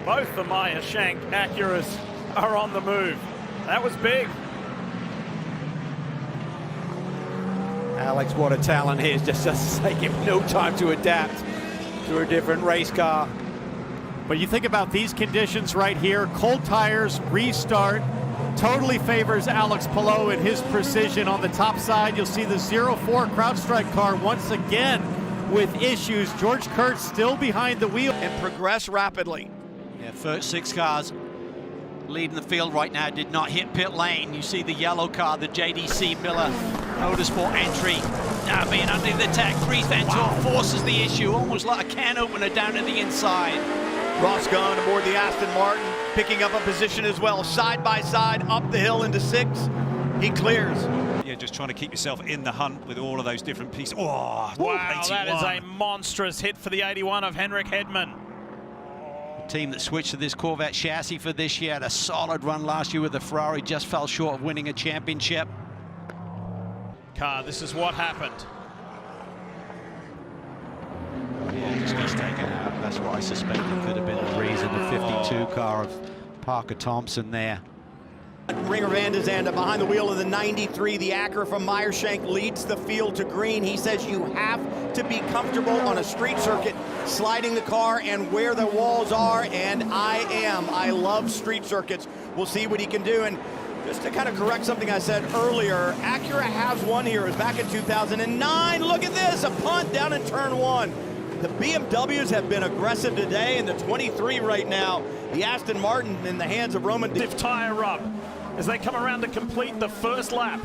Both the Meyer Shank Acuras are on the move. That was big. Alex, what a talent he is. Just doesn't take him no time to adapt to a different race car. But you think about these conditions right here, cold tires, restart, totally favors Alex Palou in his precision. On the top side, you'll see the 04 CrowdStrike car once again with issues. George Kurtz still behind the wheel. And progress rapidly. Yeah, first 6 cars leading the field right now did not hit pit lane. You see the yellow car, the JDC Miller Motorsport entry. Now being under the attack, 3 Venturi forces the issue, almost like a can opener down to the inside. Ross Gunn aboard the Aston Martin, picking up a position as well, side by side, up the hill into 6. He clears. Yeah, just trying to keep yourself in the hunt with all of those different pieces. Oh, wow, 81. that is a monstrous hit for the 81 of Henrik Hedman. Team that switched to this Corvette chassis for this year had a solid run last year with the Ferrari, just fell short of winning a championship. Car, this is what happened. Yeah, just gets taken out. That's what I suspect it could have been the reason. The 52 car of Parker Thompson there. Ringer Van de Zande behind the wheel of the 93. The Acura from Meyershank leads the field to green. He says you have to be comfortable on a street circuit, sliding the car and where the walls are, and I am. I love street circuits. We'll see what he can do. And just to kind of correct something I said earlier, Acura has won here. It was back in 2009. Look at this, a punt down in turn 1. The BMWs have been aggressive today, and the 23 right now, the Aston Martin in the hands of Roman. Stiff tire rub as they come around to complete the first lap.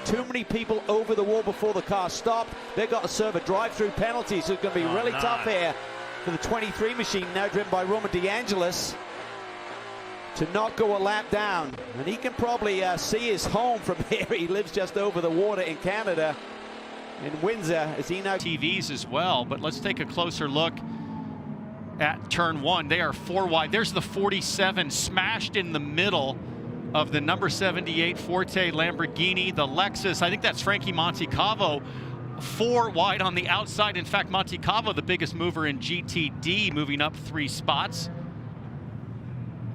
Too many people over the wall before the car stopped. They've got to serve a drive-through penalty, so it's going to be really tough here for the 23 machine, now driven by Roman DeAngelis, to not go a lap down. And he can probably see his home from here. He lives just over the water in Canada, in Windsor, as he now TVs as well. But let's take a closer look at turn 1. They are 4 wide. There's the 47 smashed in the middle of the number 78 Forte Lamborghini. The Lexus, I think that's Frankie Montecavo, 4 wide on the outside. In fact, Montecavo, the biggest mover in GTD, moving up 3 spots.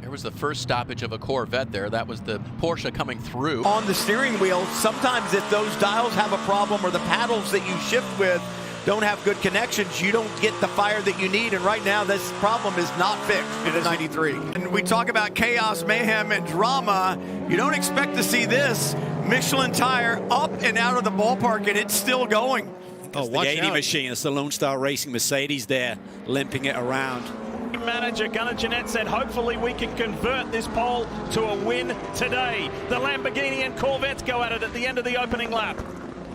There was the first stoppage of a Corvette there. That was the Porsche coming through. On the steering wheel, sometimes if those dials have a problem or the paddles that you shift with don't have good connections, you don't get the fire that you need. And right now, this problem is not fixed in the 93. And we talk about chaos, mayhem, and drama. You don't expect to see this Michelin tire up and out of the ballpark, and it's still going. Oh, the 80 machine. It's the Lone Star Racing Mercedes there, limping it around. Manager Gunnar Jeanette said, hopefully we can convert this pole to a win today. The Lamborghini and Corvettes go at it at the end of the opening lap.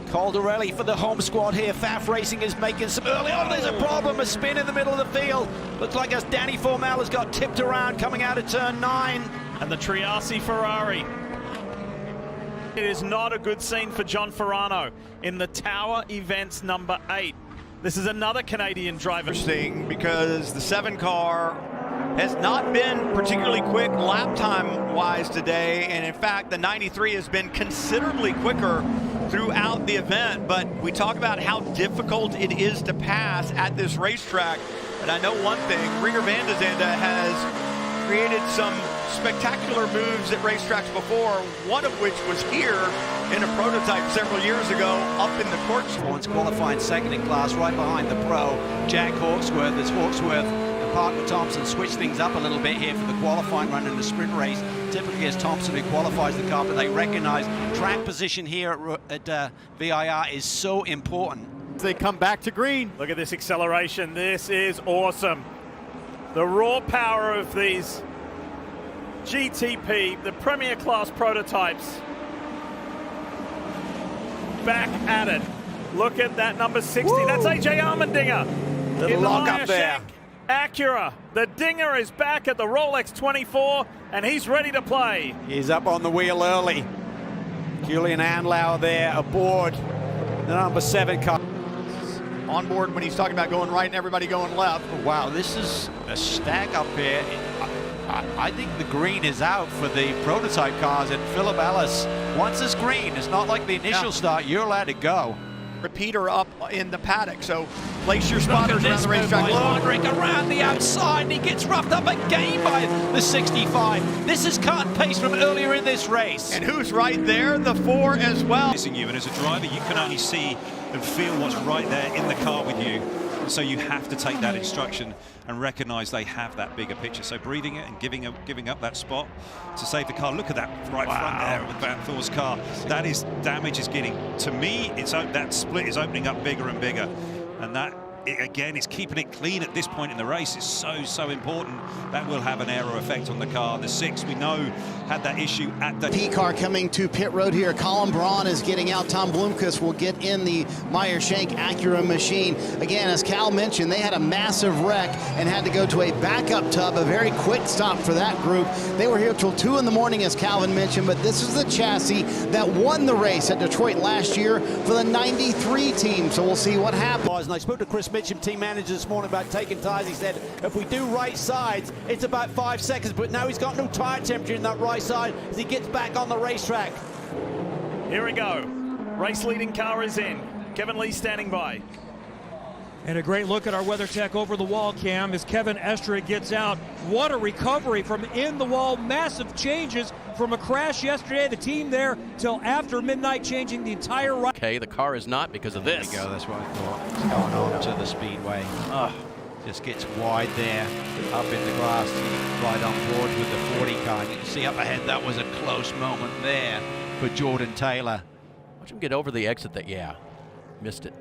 Caldarelli for the home squad here. Faf Racing is making some early. Oh, there's a problem. A spin in the middle of the field. Looks like as Danny Formal has got tipped around coming out of turn 9. And the Triassi Ferrari. It is not a good scene for John Ferrano in the Tower Events number 8. This is another Canadian driver. Interesting, because the 7 car has not been particularly quick lap time wise today, and in fact the 93 has been considerably quicker throughout the event. But we talk about how difficult it is to pass at this racetrack, and I know one thing, Ringer Van de Zande has created some spectacular moves at racetracks before, one of which was here in a prototype several years ago up in the courts. Once qualifying second in class right behind the pro, Jack Hawksworth, as Hawksworth and Parker Thompson switch things up a little bit here for the qualifying run in the sprint race. Typically it's Thompson who qualifies the car, but they recognize track position here at VIR is so important. They come back to green. Look at this acceleration. This is awesome. The raw power of these GTP, the premier class prototypes, back at it. Look at that number 60. Woo! That's AJ Allmendinger. Little lock up there. Acura. The Dinger is back at the Rolex 24, and he's ready to play. He's up on the wheel early. Julian Andlauer there aboard the number 7 car. On board when he's talking about going right and everybody going left. Wow, this is a stack up here. I think the green is out for the prototype cars, and Philip Ellis, once it's green, it's not like the initial start, you're allowed to go. repeater up in the paddock. So place your spotters around the racetrack. Heinrich around the outside, and he gets roughed up again by the 65. This is cut and paste from earlier in this race. And who's right there? The 4 as well. You, and as a driver, you can only see and feel what's right there in the car with you. So you have to take that instruction and recognize they have that bigger picture. So breathing it and giving up that spot to save the car. Look at that front there with Van Thor's car. That is damage is getting, to me, that split is opening up bigger and bigger. And that, again, is keeping it clean at this point in the race is so important. That will have an aero effect on the car. The 6, we know, had that issue at the P car coming to pit road here. Colin Braun is getting out. Tom Blomqvist will get in the Meyer-Shank Acura machine. Again, as Cal mentioned, they had a massive wreck and had to go to a backup tub, a very quick stop for that group. They were here till 2 in the morning, as Calvin mentioned, but this is the chassis that won the race at Detroit last year for the 93 team. So we'll see what happens. And I spoke to Chris Mitchum, team manager, this morning about taking tires. He said if we do right sides, it's about 5 seconds, but now he's got no tire temperature in that right side as he gets back on the racetrack. Here we go. Race leading car is in. Kevin Lee standing by. And a great look at our WeatherTech over the wall cam as Kevin Estra gets out. What a recovery from in the wall. Massive changes from a crash yesterday. The team there till after midnight, changing the entire ride. Okay, the car is not because of this. There you go, that's what I thought. It's going on to the speedway. Just gets wide there, up in the grass, right on board with the 40 car. You can see up ahead, that was a close moment there for Jordan Taylor. Watch him get over the exit that, missed it.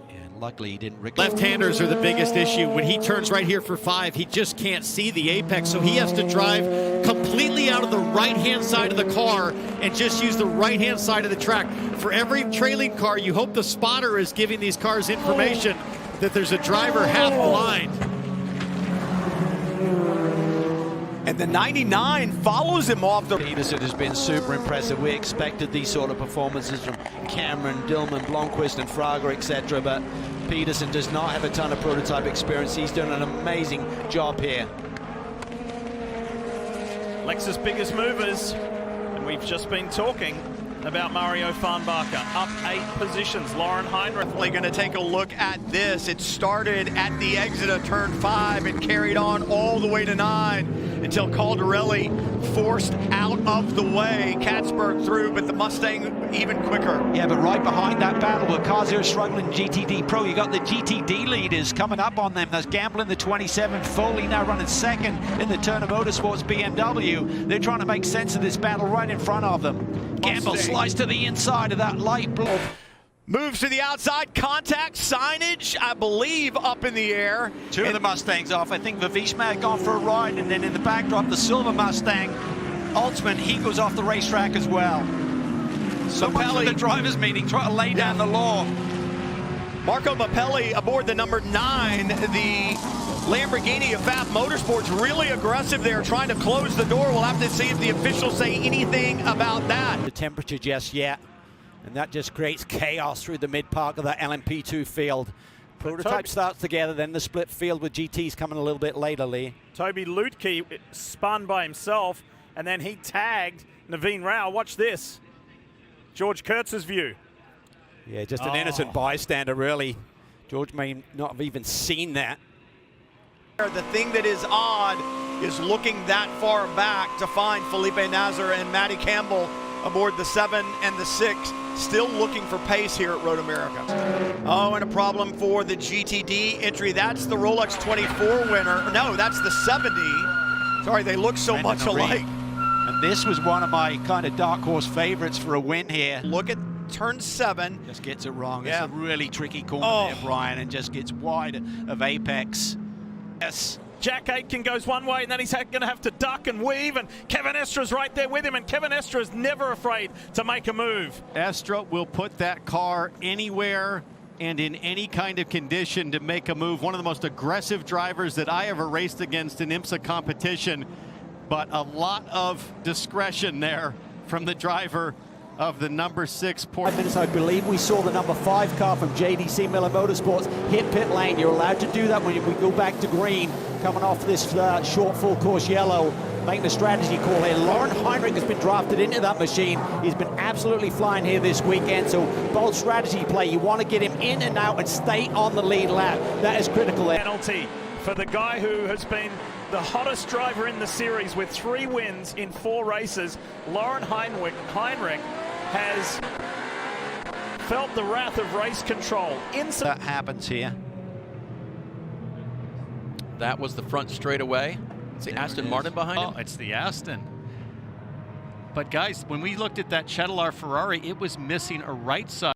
And luckily he didn't. Left-handers are the biggest issue. When he turns right here for 5, he just can't see the apex, so he has to drive completely out of the right-hand side of the car and just use the right-hand side of the track. For every trailing car, you hope the spotter is giving these cars information that there's a driver half blind. And the 99 follows him off the... Peterson has been super impressive. We expected these sort of performances from Cameron, Dillman, Blomqvist and Frager, etc. But Peterson does not have a ton of prototype experience. He's done an amazing job here. Lexus biggest movers, and we've just been talking about Mario Farnbacher. Up 8 positions. Lauren Heinrich. We're going to take a look at this. It started at the exit of turn 5 and carried on all the way to 9 until Caldarelli forced out of the way. Katzberg through, but the Mustang even quicker. Yeah, but right behind that battle, the cars are struggling. GTD Pro, you got the GTD leaders coming up on them. There's Gamble in the 27, Foley now running second in the Turner Motorsports BMW. They're trying to make sense of this battle right in front of them. Gamble slides to the inside of that light blue. Moves to the outside, contact, signage, I believe, up in the air. Two of the Mustangs off. I think Vavishma had gone for a ride, and then in the backdrop, the silver Mustang, Altsman, he goes off the racetrack as well. So much for the drivers' meeting, trying to lay down the law. Marco Mappelli aboard the number 9, the Lamborghini of Fab Motorsports, really aggressive there, trying to close the door. We'll have to see if the officials say anything about that. The temperature just yet, and that just creates chaos through the mid-park of that LMP2 field. Prototype starts together, then the split field with GTs coming a little bit later, Lee. Toby Lutke spun by himself, and then he tagged Naveen Rao. Watch this. George Kurtz's view. Yeah, just an innocent bystander, really. George may not have even seen that. The thing that is odd is looking that far back to find Felipe Nasr and Matty Campbell aboard the 7 and the 6, still looking for pace here at Road America. Oh, and a problem for the GTD entry. That's the Rolex 24 winner. No, that's the 70. Sorry, they look so much alike. And this was one of my kind of dark horse favorites for a win here. Look at turn 7. Just gets it wrong. Yeah. It's a really tricky corner there, Brian, and just gets wide of apex. Yes. Jack Aitken goes one way, and then he's going to have to duck and weave, and Kevin Estra's right there with him, and Kevin Estra is never afraid to make a move. Estra will put that car anywhere and in any kind of condition to make a move. One of the most aggressive drivers that I ever raced against in IMSA competition, but a lot of discretion there from the driver of the number 6 Porsche. 5 minutes, I believe we saw the number 5 car from JDC Miller Motorsports hit pit lane. You're allowed to do that when we go back to green, coming off this short full course yellow. making a strategy call here. Lauren Heinrich has been drafted into that machine. He's been absolutely flying here this weekend, so bold strategy play. You want to get him in and out and stay on the lead lap. That is critical there. Penalty for the guy who has been the hottest driver in the series with 3 wins in 4 races. Lauren Heinrich has felt the wrath of race control. That happens here. That was the front straightaway. It's the Aston Martin behind him. Oh, it's the Aston. But guys, when we looked at that Cheddalar Ferrari, it was missing a right side.